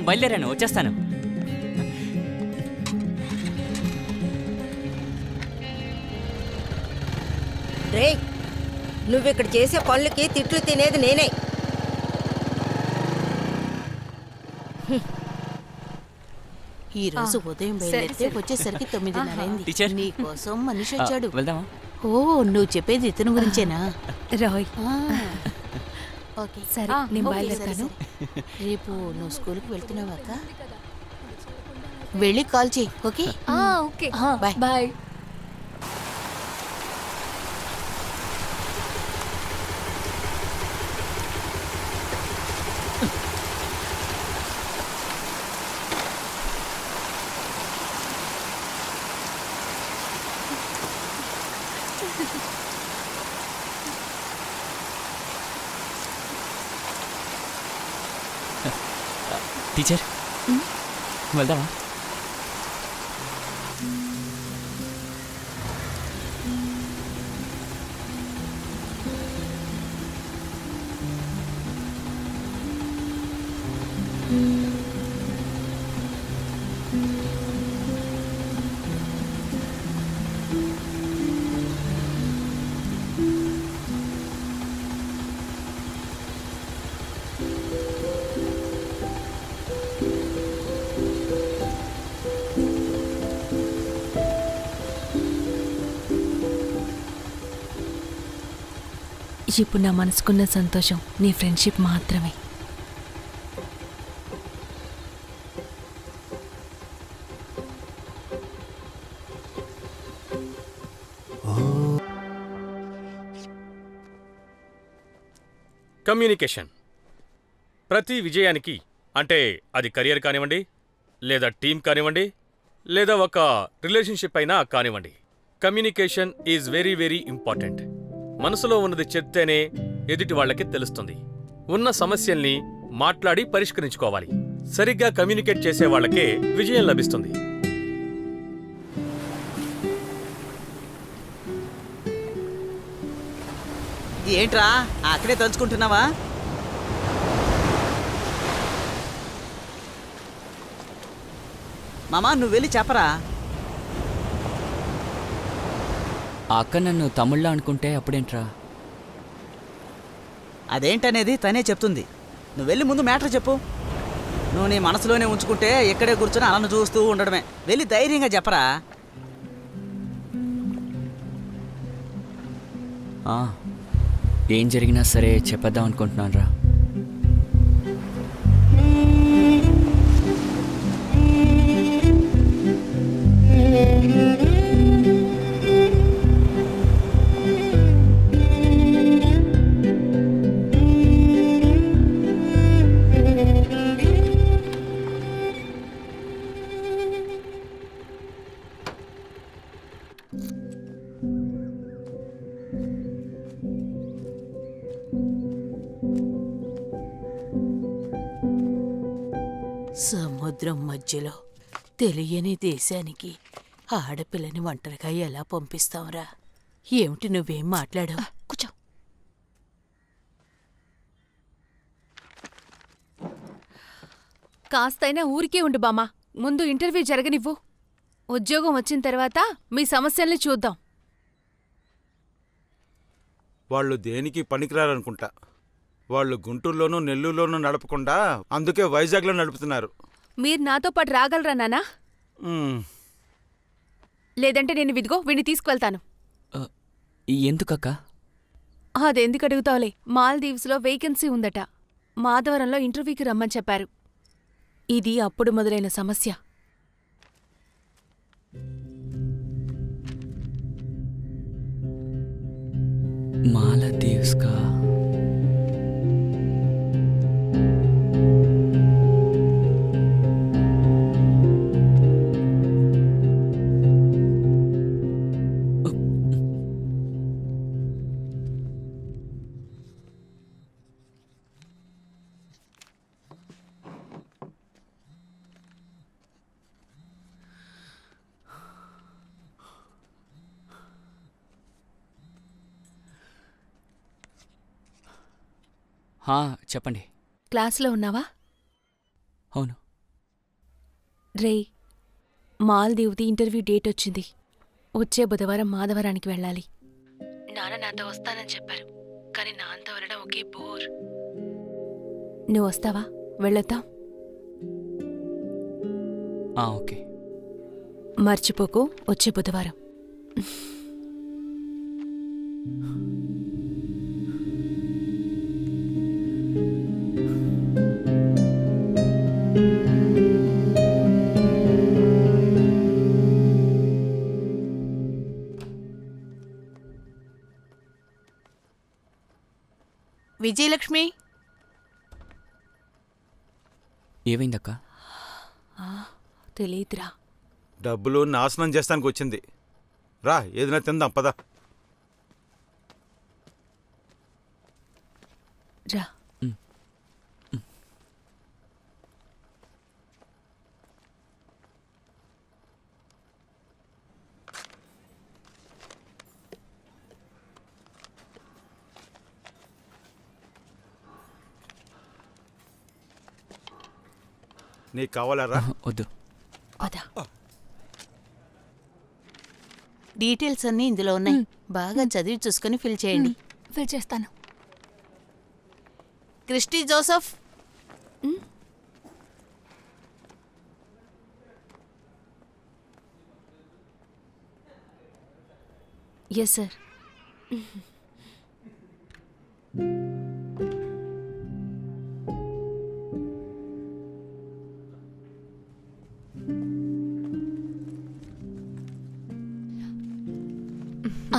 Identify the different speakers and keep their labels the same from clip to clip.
Speaker 1: బయలుదేరాను, వచ్చేస్తాను.
Speaker 2: రే, నువ్విక్కడ చేసే పనులకి తిట్లు తినేది నేనే.
Speaker 3: ఈ రోజు ఉదయం బయలుదేరితే వచ్చేసరికి 9:30
Speaker 1: టీచర్,
Speaker 3: నీ కోసం మనిషి వచ్చాడు.
Speaker 1: వెళ్దామా?
Speaker 3: ఓ, నువ్వు చెప్పేది ఇతను గురించేనా?
Speaker 4: రాయ్,
Speaker 3: ఓకే
Speaker 4: సరే నేను బయలుదేరుతాను.
Speaker 3: రేపు నువ్వు స్కూల్కి వెళ్తున్నావా అక్క? వెళ్ళి కాల్ చేయి. Okay
Speaker 4: okay,
Speaker 3: bye
Speaker 4: bye.
Speaker 1: Teacher, వెళ్దామా?
Speaker 4: ఇప్పుడు నా మనసుకున్న సంతోషం నీ ఫ్రెండ్షిప్ మాత్రమే.
Speaker 5: కమ్యూనికేషన్ ప్రతి విజయానికి, అంటే అది కెరియర్ కానివ్వండి, లేదా టీం కానివ్వండి, లేదా ఒక రిలేషన్షిప్ అయినా కానివ్వండి, communication is very very important. మనసులో ఉన్నది చెప్తేనే ఎదుటి వాళ్ళకి తెలుస్తుంది. ఉన్న సమస్యల్ని మాట్లాడి పరిష్కరించుకోవాలి. సరిగ్గా కమ్యూనికేట్ చేసే వాళ్ళకే విజయం లభిస్తుంది.
Speaker 6: ఏంట్రా అక్కడే తలుచుకుంటున్నావా? మామా, నువ్వు వెళ్ళి చెప్పరా.
Speaker 1: ఆ అక్క నన్ను తమ్ముళ్ళ అనుకుంటే అప్పుడేంట్రా?
Speaker 6: అదేంటనేది తనే చెప్తుంది. నువ్వు వెళ్ళి ముందు మ్యాటర్ చెప్పు. నువ్వు నీ మనసులోనే ఉంచుకుంటే ఇక్కడే కూర్చొని అలను చూస్తూ ఉండడమే. వెళ్ళి ధైర్యంగా చెప్పరా.
Speaker 1: ఏం జరిగినా సరే చెప్పేద్దాం అనుకుంటున్నాను రా.
Speaker 3: సముద్రం మధ్యలో తెలియని దేశానికి ఆడపిల్లని ఒంటరిగా ఎలా పంపిస్తావురా? ఏమిటి నువ్వేం మాట్లాడావు?
Speaker 4: కూర్చో. కాస్తైనా ఊరికే ఉండు బామ్మ. ముందు ఇంటర్వ్యూ జరగనివ్వు. ఉద్యోగం వచ్చిన తర్వాత మీ సమస్యల్ని చూద్దాం.
Speaker 7: వాళ్ళు దేనికి పనికిరారనుకుంటా. వాళ్ళు గుంటూరులోనూ నెల్లూరులోనూ నడపకుండా అందుకే వైజాగ్లో నడుపుతున్నారు.
Speaker 4: మీరు నాతో పాటు రాగలరా నాన్నా? లేదంటే నేను విదిగో వీడిని తీసుకువెళ్తాను.
Speaker 1: ఎందుకక్క?
Speaker 4: అదెందుకు అడుగుతావులే. మాల్దీవ్స్లో వేకెన్సీ ఉందట. మాధవరంలో ఇంటర్వ్యూకి రమ్మని చెప్పారు. ఇది అప్పుడు మొదలైన సమస్య.
Speaker 1: మాలదీవ్స్ కా? చెప్పండి.
Speaker 4: క్లాసులో ఉన్నావా?
Speaker 1: అవును.
Speaker 4: రే, మాల్దీవ్ది ఇంటర్వ్యూ డేట్ వచ్చింది. వచ్చే బుధవారం మాధవరానికి వెళ్ళాలి. నాన్న నాతో వస్తానని చెప్పారు, కానీ నాన్నతో వెళ్ళడం ఒకే బోర్. నువ్వు వస్తావా? వెళ్ళొద్దాం.
Speaker 1: ఓకే.
Speaker 4: మర్చిపోకు, వచ్చే బుధవారం.
Speaker 3: విజయలక్ష్మి,
Speaker 1: ఏమైందక్క?
Speaker 4: తెలీదురా.
Speaker 7: డబ్బులు నాశనం చేస్తానికి వచ్చింది. రా ఏదైనా తిందాం పద.
Speaker 4: రా.
Speaker 7: నీకు కావాలరా?
Speaker 1: వద్దు.
Speaker 4: పద.
Speaker 3: డీటెయిల్స్ అన్నీ ఇందులో ఉన్నాయి. బాగా చదివి చూసుకుని ఫిల్ చేయండి.
Speaker 4: ఫిల్ చేస్తాను.
Speaker 3: Christy Joseph,
Speaker 4: yes sir.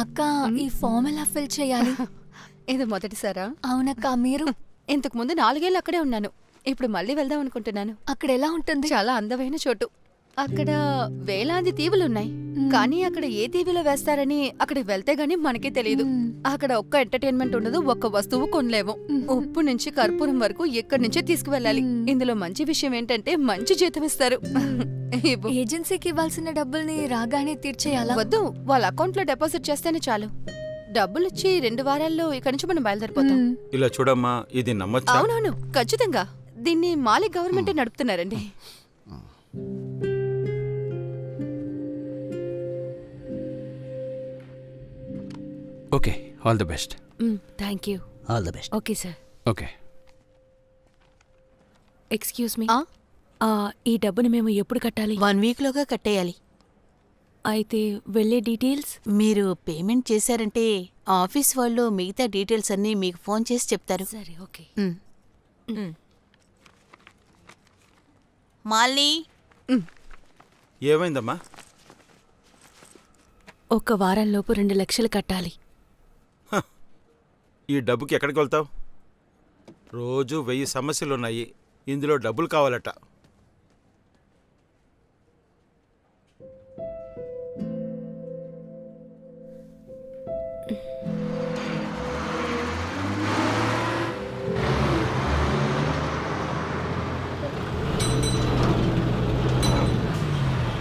Speaker 8: అక్క, ఈ ఫామ్ ఎలా ఫిల్ చేయాలి?
Speaker 9: ఇది మొదటిసారా?
Speaker 8: అవునక్క. మీరు?
Speaker 9: ఇంతకు ముందు 4 ఏళ్ళు అక్కడే ఉన్నాను. ఇప్పుడు మళ్ళీ వెళ్దాం అనుకుంటున్నాను.
Speaker 8: అక్కడ ఎలా ఉంటుంది?
Speaker 9: చాలా అందమైన చోటు. అక్కడ వేలాది దీవులున్నాయి. కానీ అక్కడ ఏ దీవిలో వేస్తారని అక్కడికి వెళ్తే గానీ మనకే తెలియదు. అక్కడ ఒక్క ఎంటర్టైన్మెంట్ ఉండదు, ఒక్క వస్తువు కొనలేము. ఉప్పు నుంచి కర్పూరం వరకు ఇక్కడి నుంచే తీసుకువెళ్ళాలి. ఇందులో మంచి విషయం ఏంటంటే మంచి జీతం ఇస్తారు.
Speaker 8: ఏజెన్సీకి ఇవ్వాల్సిన డబ్బుల్ని రాగానే తీర్చేయాలా?
Speaker 9: వద్దు, వాళ్ళ అకౌంట్ లో డిపాజిట్ చేస్తేనే చాలు. డబ్బులిచ్చి 2 వారాల్లో ఇక్కడి నుంచి మనం బయలుదేరిపోతాం.
Speaker 7: ఇలా చూడమ్మా, ఇది నమ్మచ్చా?
Speaker 9: అవునవును, ఖచ్చితంగా. దీన్ని మాలి గవర్నమెంటే నడుపుతున్నారండి.
Speaker 10: Okay, all the best.
Speaker 4: Thank you.
Speaker 6: All the best.
Speaker 4: Okay sir.
Speaker 10: Okay.
Speaker 4: Excuse me,
Speaker 9: ఆ?
Speaker 4: ఈ డబ్బుని మేము ఎప్పుడు కట్టాలి?
Speaker 3: 1 వీక్లోగా కట్టేయాలి.
Speaker 4: అయితే వెళ్ళే డీటెయిల్స్?
Speaker 3: మీరు పేమెంట్ చేశారంటే ఆఫీస్ వాళ్ళు మిగతా డీటెయిల్స్ అన్నీ మీకు ఫోన్ చేసి చెప్తారు.
Speaker 4: సరే, ఓకే.
Speaker 3: మాలిని,
Speaker 7: ఏమైందమ్మా?
Speaker 4: ఒక వారంలోపు 2 లక్షలు కట్టాలి.
Speaker 7: ఈ డబ్బుకి ఎక్కడికి వెళ్తావు? రోజు 1000 సమస్యలున్నాయి, ఇందులో డబ్బులు కావాలట.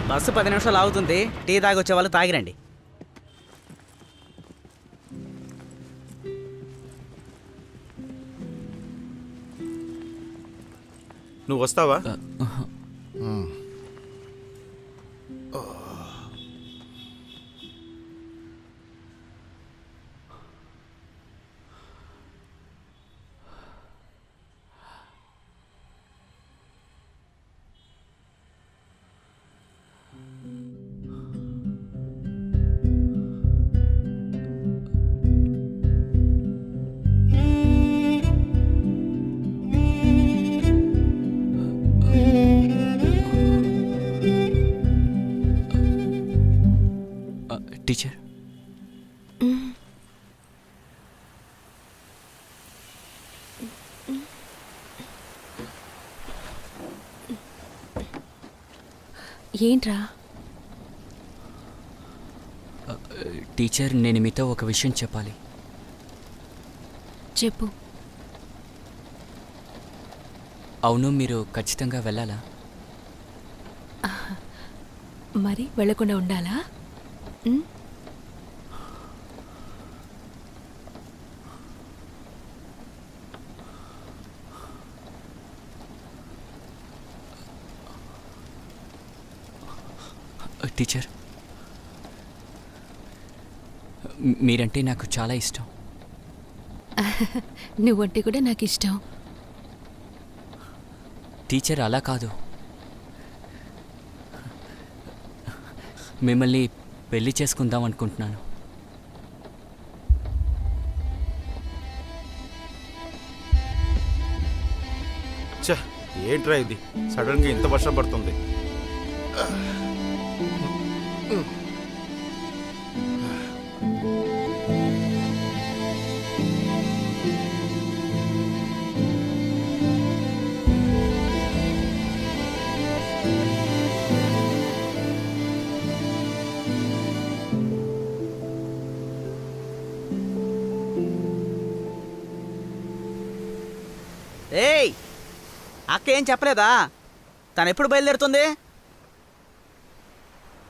Speaker 6: బస్సు 10 నిమిషాలు ఆగుతుంది. టీ తాగొచ్చే వాళ్ళు తాగిరండి.
Speaker 7: నువ్వు వస్తావా?
Speaker 1: టీచర్,
Speaker 4: ఏంట్రా?
Speaker 1: టీచర్, నేను మీతో ఒక విషయం చెప్పాలి.
Speaker 4: చెప్పు.
Speaker 1: అవును, మీరు ఖచ్చితంగా వెళ్ళాలా?
Speaker 4: మరి వెళ్ళకుండా ఉండాలా?
Speaker 1: టీచర్, మీరంటే నాకు చాలా ఇష్టం.
Speaker 4: నువ్వంటే కూడా నాకు ఇష్టం.
Speaker 1: టీచర్, అలా కాదు. మిమ్మల్ని పెళ్లి చేసుకుందాం అనుకుంటున్నాను.
Speaker 7: ఛ, ఏంట్రా ఇది? సడన్గా ఇంత వర్షం పడుతుంది.
Speaker 6: ఏయ్, అక్క ఏం చెప్పలేదా? తను ఎప్పుడు బయలుదేరుతుంది?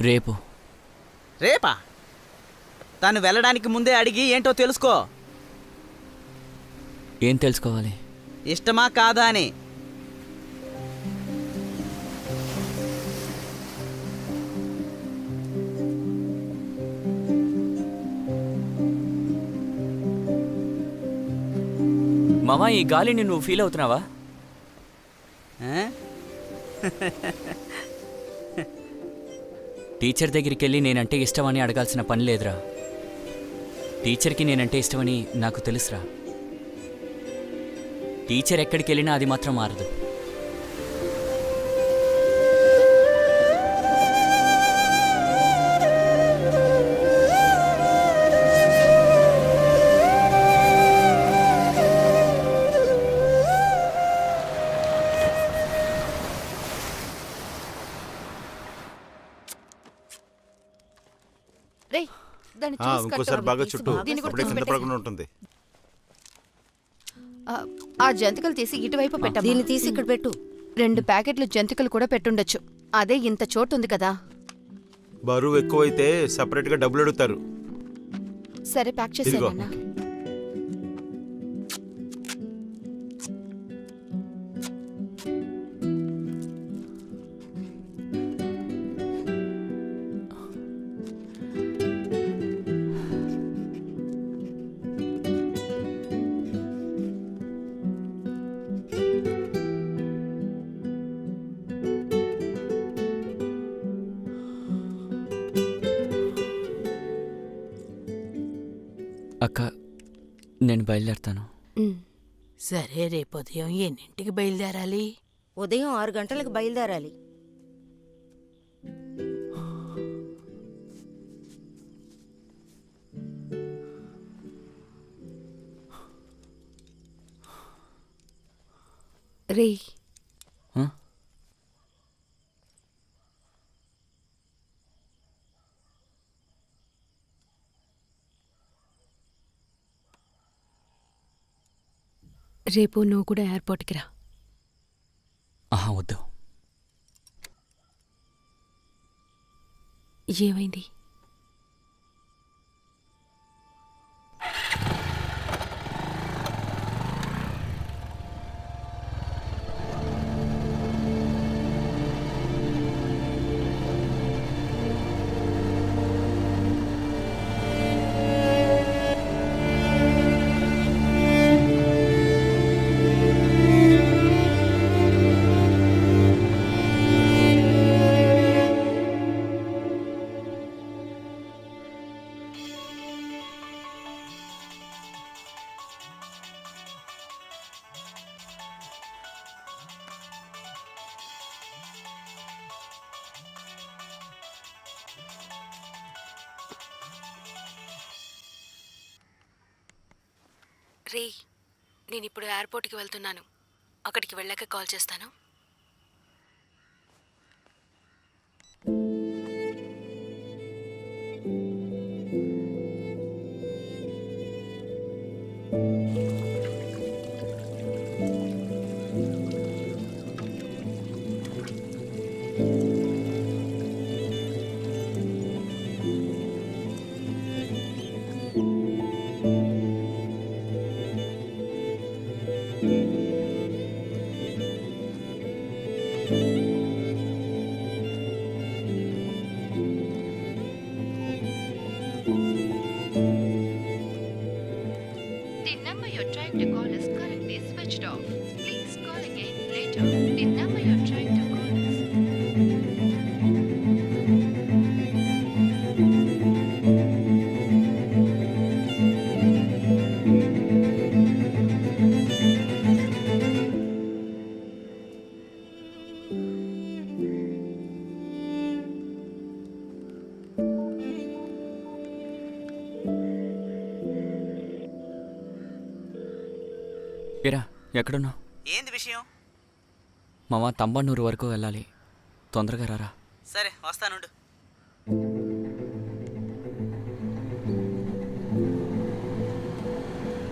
Speaker 1: రేపు.
Speaker 6: రేపా? తను వెళ్ళడానికి ముందే అడిగి ఏంటో తెలుసుకో.
Speaker 1: ఏం తెలుసుకోవాలి?
Speaker 6: ఇష్టమా కాదా అని.
Speaker 1: మామా, ఈ గాలిని నువ్వు ఫీల్ అవుతున్నావా?
Speaker 6: ఆ?
Speaker 1: టీచర్ దగ్గరికి వెళ్ళి నేనంటే ఇష్టమని అడగాల్సిన పని లేదురా. టీచర్కి నేనంటే ఇష్టమని నాకు తెలుసురా. టీచర్ ఎక్కడికి వెళ్ళినా అది మాత్రం మారదు.
Speaker 9: రేయ్, దాన్ని
Speaker 7: ఆ,
Speaker 9: చూసి
Speaker 7: ఇంకోసారి
Speaker 9: కట్టురా,
Speaker 7: బాగా
Speaker 9: తీసి
Speaker 7: చుట్టూ,
Speaker 9: దీన్ని కూడా
Speaker 7: అప్పుడే
Speaker 9: తీసి
Speaker 7: కింద
Speaker 9: పెట్టేసి.
Speaker 7: పడకుండా ఉంటుంది.
Speaker 9: ఆ జంతికలు తీసి ఇటువైపు పెట్టమ్మా.
Speaker 2: దీన్ని తీసి ఇక్కడ పెట్టు.
Speaker 9: 2 ప్యాకెట్లు జంతికలు కూడా పెట్టుండొచ్చు. అదే ఇంత చోటు ఉంది కదా.
Speaker 7: బరువు ఎక్కువైతే సపరేట్గా డబ్బులు అడుగుతారు.
Speaker 9: సరే, ప్యాక్
Speaker 7: ఇదిగో.
Speaker 9: చేసేయన్నా.
Speaker 1: అక్క, నేను బయలుదేరుతాను.
Speaker 3: సరే, రేపు ఉదయం ఎన్నింటికి బయలుదేరాలి?
Speaker 2: ఉదయం 6 గంటలకు బయలుదేరాలి.
Speaker 4: రేయ్,
Speaker 1: ఆ?
Speaker 4: రేపు నువ్వు కూడా ఎయిర్పోర్ట్కి రా.
Speaker 1: ఆహా, వద్దు.
Speaker 4: ఏమైంది? రే, నేను ఇప్పుడు ఎయిర్పోర్ట్కి వెళ్తున్నాను. అక్కడికి వెళ్ళాక కాల్ చేస్తాను.
Speaker 1: ఏరా ఎక్కడున్నావు?
Speaker 6: ఏంది విషయం?
Speaker 1: మామ తంబన్నూరు వరకు వెళ్ళాలి, తొందరగా రారా.
Speaker 6: సరే వస్తానుండు.